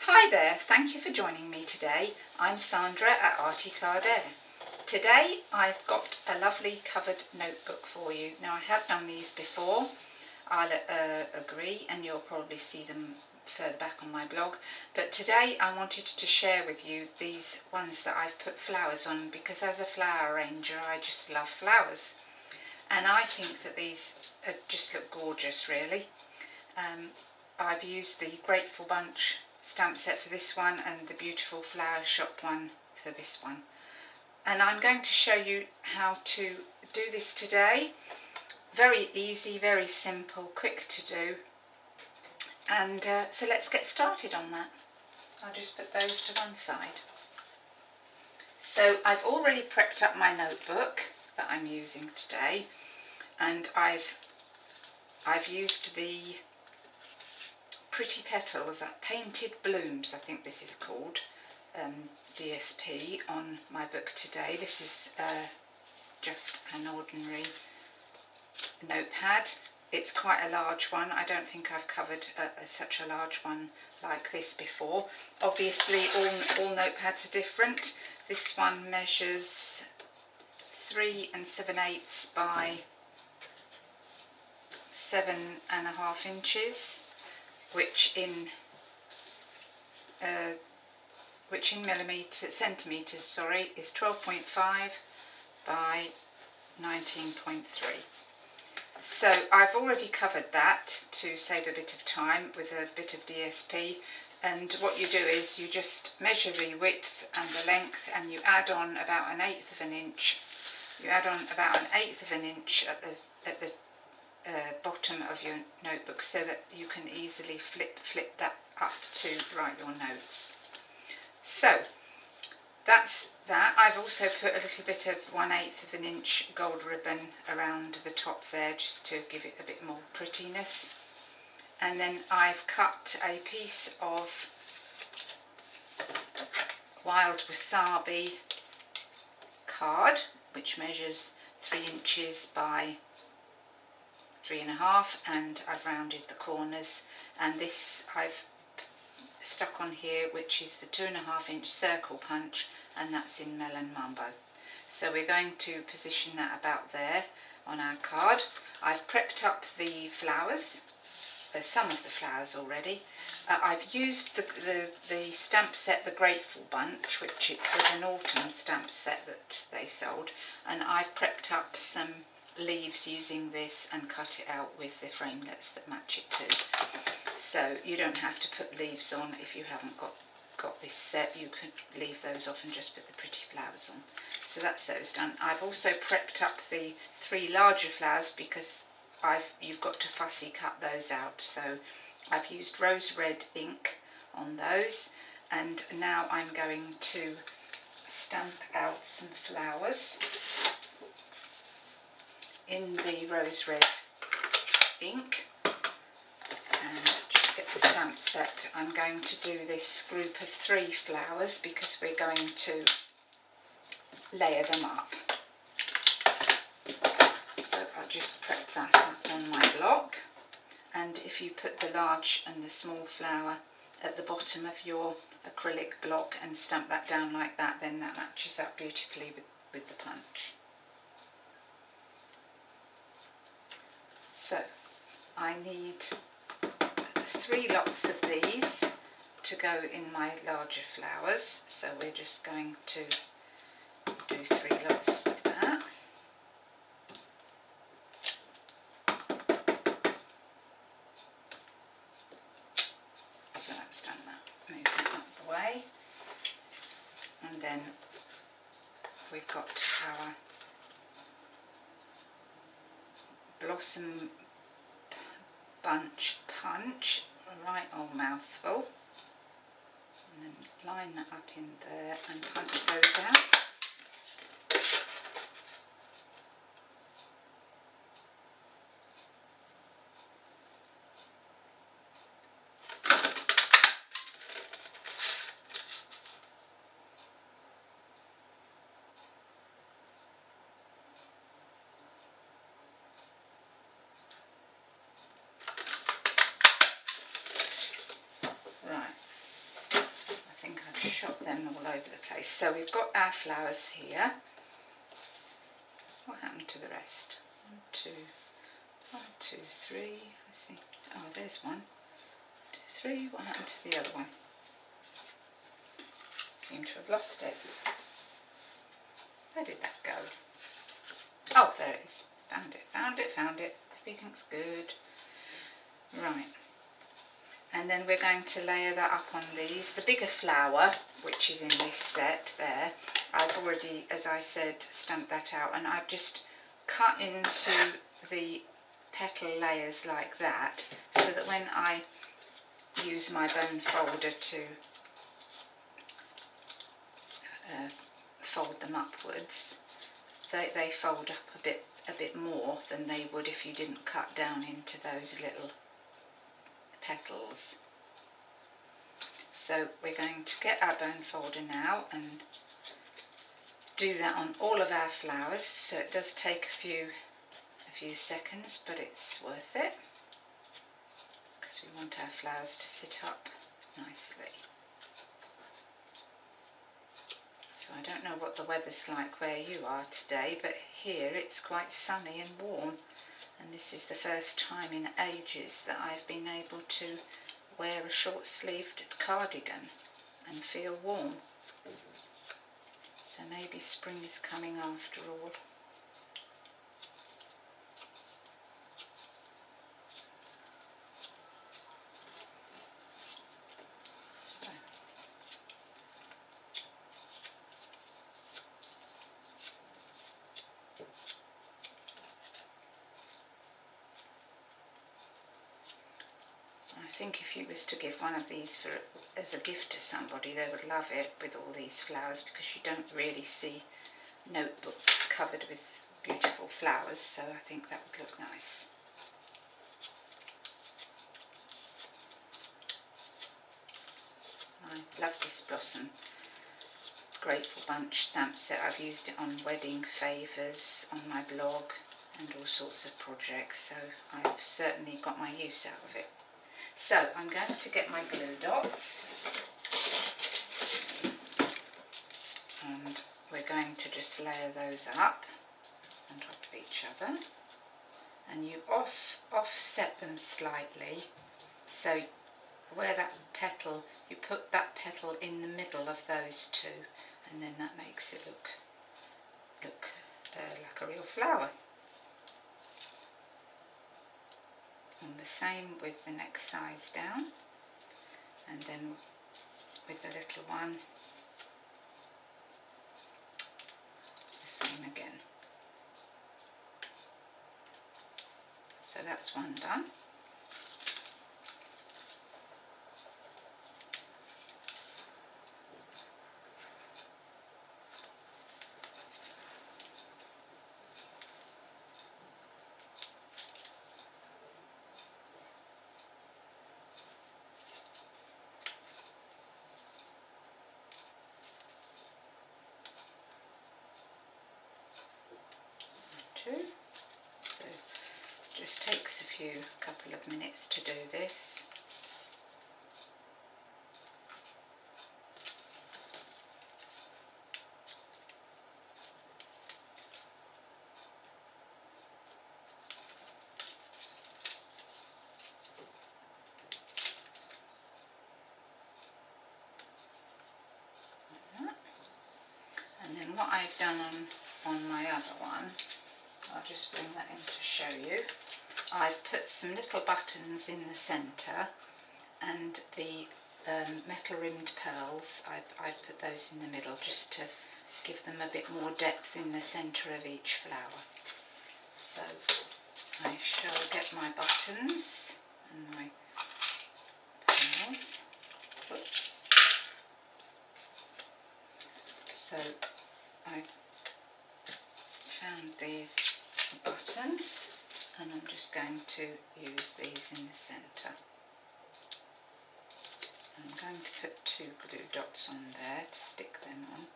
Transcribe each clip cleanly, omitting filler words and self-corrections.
Hi there, thank you for joining me today. I'm Sandra at Arty Card Air. Today I've got a lovely covered notebook for you. Now I have done these before, I'll agree, and you'll probably see them further back on my blog. But today I wanted to share with you these ones that I've put flowers on, because as a flower arranger I just love flowers. And I think that these just look gorgeous really. I've used the Grateful Bunch stamp set for this one and the Beautiful Flower Shop one for this one. And I'm going to show you how to do this today. Very easy, very simple, quick to do. And so let's get started on that. I'll just put those to one side. So I've already prepped up my notebook that I'm using today, and I've used the Pretty Petals, Painted Blooms, I think this is called, DSP on my book today. This is just an ordinary notepad. It's quite a large one. I don't think I've covered such a large one like this before. Obviously all notepads are different. This one measures 3 7/8 by 7.5 inches, which in centimeters, sorry, is 12.5 by 19.3. So I've already covered that to save a bit of time with a bit of DSP. And what you do is you just measure the width and the length, and you add on about 1/8 of an inch. You add on about 1/8 of an inch at the bottom of your notebook, so that you can easily flip that up to write your notes. So that's that. I've also put a little bit of 1/8 of an inch gold ribbon around the top there, just to give it a bit more prettiness. And then I've cut a piece of Wild Wasabi card, which measures 3 inches by 3.5, and I've rounded the corners. And this I've stuck on here, which is the 2.5 inch circle punch, and that's in Melon Mambo. So we're going to position that about there on our card. I've prepped up the flowers, some of the flowers already. I've used the stamp set, the Grateful Bunch, which it was an autumn stamp set that they sold, and I've prepped up some leaves using this and cut it out with the framelets that match it too. So you don't have to put leaves on if you haven't got this set. You could leave those off and just put the pretty flowers on. So that's those done. I've also prepped up the 3 larger flowers, because you've got to fussy cut those out. So I've used rose red ink on those, and now I'm going to stamp out some flowers in the rose red ink. And just get the stamp set. I'm going to do this group of 3 flowers, because we're going to layer them up. So I'll just prep that up on my block, and if you put the large and the small flower at the bottom of your acrylic block and stamp that down like that, then that matches up beautifully with the punch. So I need 3 lots of these to go in my larger flowers, so we're just going to do 3 lots of that. So that's done that. Move that out the way, and then we've got our Blossom Bunch punch, a right old mouthful, and then line that up in there and punch those out. Right, them all over the place. So we've got our flowers here. What happened to the rest? 1, 2, 3. I see. Oh, there's 1, 2, 3. What happened to the other one? Seem to have lost it. Where did that go? Oh, there it is. Found it, found it, found it. Everything's good. Right. And then we're going to layer that up on these. The bigger flower, which is in this set there, I've already, as I said, stamped that out, and I've just cut into the petal layers like that, so that when I use my bone folder to fold them upwards, they fold up a bit more than they would if you didn't cut down into those little petals. So we're going to get our bone folder now and do that on all of our flowers. So it does take a few seconds, but it's worth it, because we want our flowers to sit up nicely. So I don't know what the weather's like where you are today, but here it's quite sunny and warm, and this is the first time in ages that I've been able to wear a short-sleeved cardigan and feel warm. So maybe spring is coming after all. I think if you was to give one of these as a gift to somebody, they would love it with all these flowers, because you don't really see notebooks covered with beautiful flowers, so I think that would look nice. I love this Blossom Grateful Bunch stamp set. I've used it on wedding favours, on my blog, and all sorts of projects, so I've certainly got my use out of it. So I'm going to get my glue dots, and we're going to just layer those up on top of each other, and you offset them slightly, so where that petal, you put that petal in the middle of those two, and then that makes it look like a real flower. And the same with the next size down, and then with the little one, the same again. So that's one done. So it just takes a couple of minutes to do this. Like that. And then what I've done on my other one, I'll just bring that in to show you. I've put some little buttons in the centre, and the metal rimmed pearls, I've put those in the middle just to give them a bit more depth in the centre of each flower. So I shall get my buttons and my pearls. Oops. So I found these buttons, and I'm just going to use these in the centre. I'm going to put 2 glue dots on there to stick them on.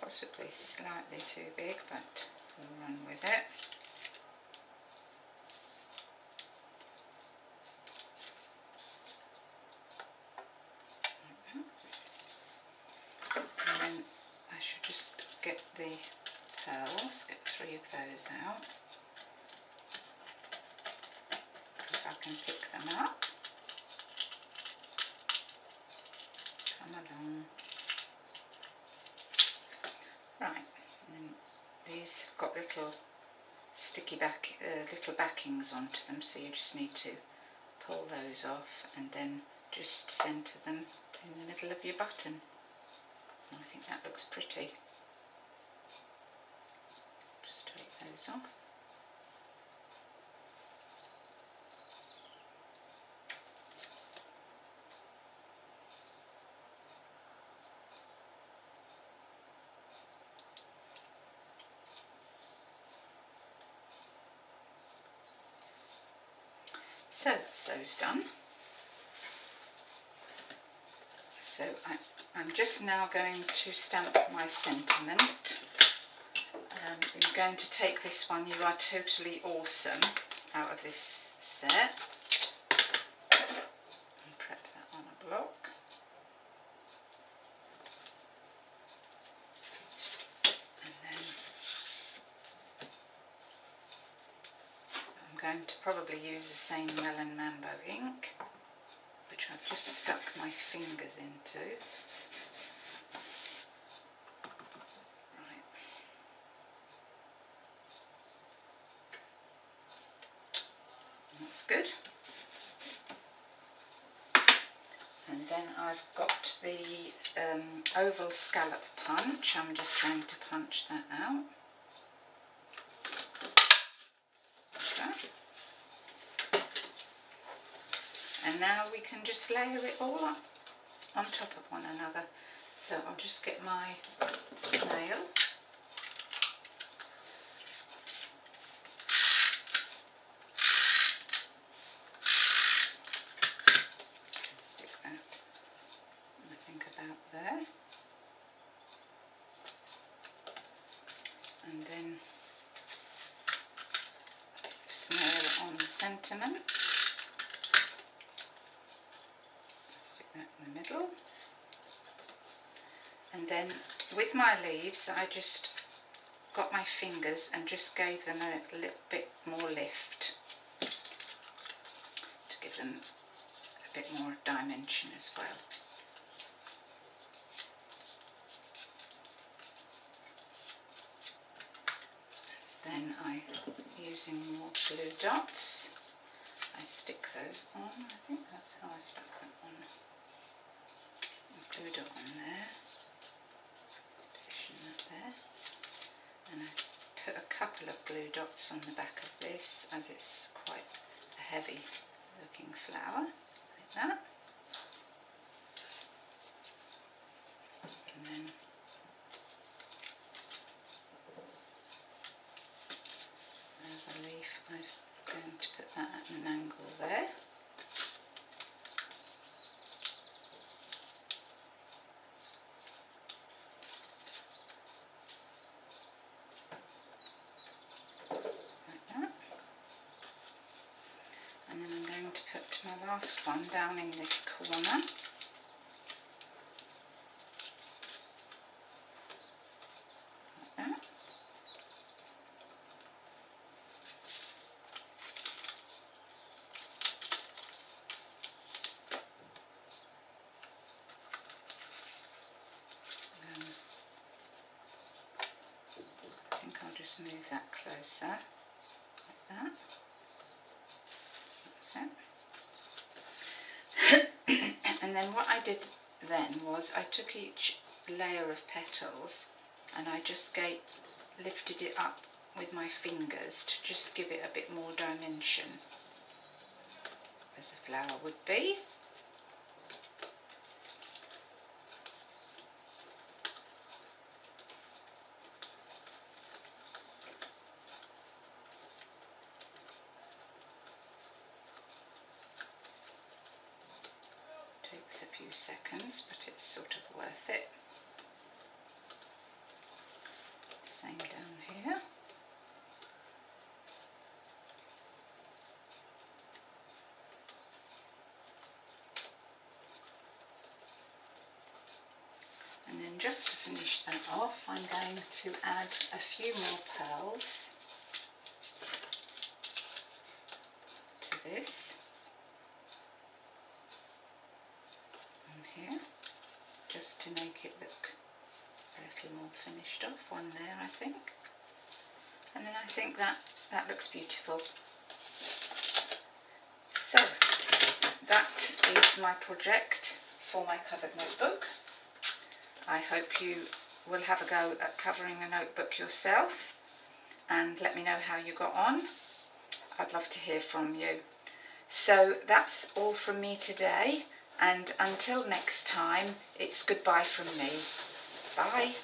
Possibly slightly too big, but we'll run with it. then I should just get the pearls, get 3 of those out, if I can pick them up. Come along. Right, and these have got little sticky little backings onto them, so you just need to pull those off and then just centre them in the middle of your button. And I think that looks pretty. Just take those off. So that's those done. So I'm just now going to stamp my sentiment. I'm going to take this one, "You Are Totally Awesome," out of this set and prep that on a block. And then I'm going to probably use the same Melon Mambo ink, which I've just stuck my fingers into. Right. That's good. And then I've got the oval scallop punch. I'm just going to punch that out. Like that. And now we can just layer it all up on top of one another. So I'll just get my snail. Stick that, I think, about there. And then snail on the sentiment. Stick that in the middle. And then with my leaves, I just got my fingers and just gave them a little bit more lift to give them a bit more dimension as well. Then using more glue dots, I stick those on. I think that's how I stuck them on. A glue dot on there, position that there, and I put a couple of glue dots on the back of this, as it's quite a heavy looking flower, like that. And then as a leaf, I'm going to put that at an angle there. Like that. And then I'm going to put my last one down in this corner. Like that. I think I'll just move that closer, like that. That's it. And then what I did then was I took each layer of petals and I just lifted it up with my fingers to just give it a bit more dimension, as a flower would be. Takes a few seconds, but it's sort of worth it. Same down here. And then And just to finish that off, I'm going to add a few more pearls to this on here, just to make it look a little more finished off. One there, I think, and then I think that looks beautiful. So that is my project for my covered notebook. I hope you will have a go at covering a notebook yourself and let me know how you got on. I'd love to hear from you. So that's all from me today, and until next time, it's goodbye from me. Bye.